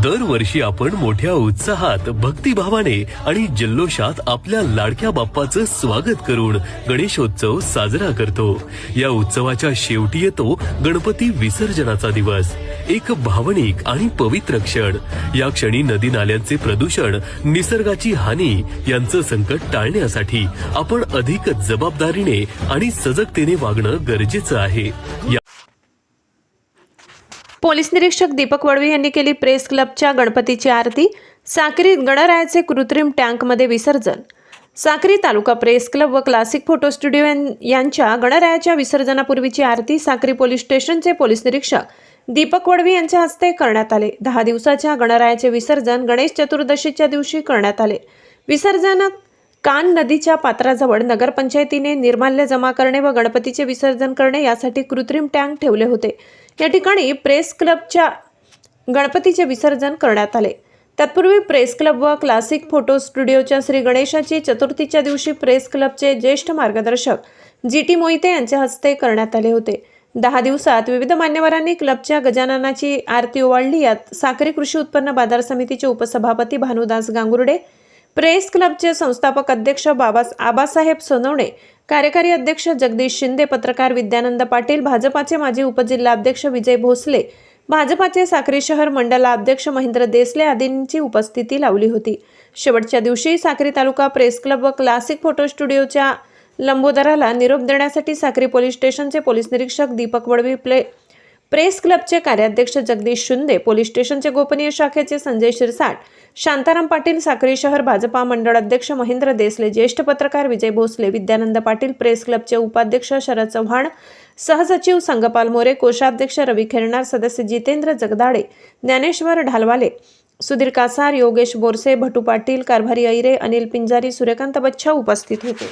दरवर्षी आपण मोठ्या उत्साहात, भक्तिभावाने आणि जल्लोषात आपल्या लाडक्या बाप्पाचं स्वागत करून गणेशोत्सव साजरा करतो। या उत्सवाच्या शेवटी येतो गणपती विसर्जनाचा दिवस, एक भावनिक आणि पवित्र क्षण। या क्षणी नदी नाल्यांचे प्रदूषण, निसर्गाची हानी यांचं संकट टाळण्यासाठी आपण अधिक जबाबदारीने आणि सजगतेने वागणं गरजेचं आहे। पोलीस निरीक्षक दीपक वळवी यांनी केली प्रेस क्लबच्या गणपतीची आरती। साक्री गणरायाचे कृत्रिम टँकमध्ये विसर्जन। साक्री तालुका प्रेस क्लब व क्लासिक फोटो स्टुडिओ यांच्या गणरायाच्या विसर्जनापूर्वीची आरती साक्री पोलीस स्टेशनचे पोलीस निरीक्षक दीपक वळवी यांच्या हस्ते करण्यात आले। 10 दिवसाच्या गणरायाचे विसर्जन गणेश चतुर्दशीच्या दिवशी करण्यात आले। विसर्जनात कान नदीच्या पात्राजवळ नगरपंचायतीने निर्माल्य जमा करणे व गणपतीचे विसर्जन करणे यासाठी कृत्रिम टँक ठेवले होते। या ठिकाणी प्रेस क्लबच्या गणपतीचे विसर्जन करण्यात आले। तत्पूर्वी प्रेस क्लब व क्लासिक फोटो स्टुडिओच्या श्री गणेशाची चतुर्थीच्या दिवशी प्रेस क्लबचे ज्येष्ठ मार्गदर्शक GT मोहिते यांच्या हस्ते करण्यात आले होते। 10 दिवसात विविध मान्यवरांनी क्लबच्या गजाननाची आरती ओवाळली। यात साक्री कृषी उत्पन्न बाजार समितीचे उपसभापती भानुदास गांगुर्डे, प्रेस क्लबचे संस्थापक अध्यक्ष आबासाहेब सोनवणे, कार्यकारी अध्यक्ष जगदीश शिंदे, पत्रकार विद्यानंद पाटील, भाजपाचे माजी उपजिल्हाध्यक्ष विजय भोसले, भाजपाचे साक्री शहर मंडलाध्यक्ष महेंद्र देसले आदींची उपस्थिती लावली होती। शेवटच्या दिवशी साक्री तालुका प्रेस क्लब व क्लासिक फोटो स्टुडिओच्या लंबोदराला निरोप देण्यासाठी साक्री पोलीस स्टेशनचे पोलीस निरीक्षक दीपक वळवी, प्रेस क्लबचे कार्याध्यक्ष जगदीश शिंदे, पोलीस स्टेशनचे गोपनीय शाखेचे संजय शिरसाट, शांताराम पाटील, साक्री शहर भाजपा मंडळ अध्यक्ष महेंद्र देसले, ज्येष्ठ पत्रकार विजय भोसले, विद्यानंद पाटील, प्रेस क्लबचे उपाध्यक्ष शरद चव्हाण, सहसचिव संगपाल मोरे, कोषाध्यक्ष रवी खेरणार, सदस्य जितेंद्र जगदाळे, ज्ञानेश्वर ढालवाले, सुधीर कासार, योगेश बोरसे, भटू पाटील, कारभारी ऐरे, अनिल पिंजारी, सूर्यकांत बच्छा उपस्थित होते।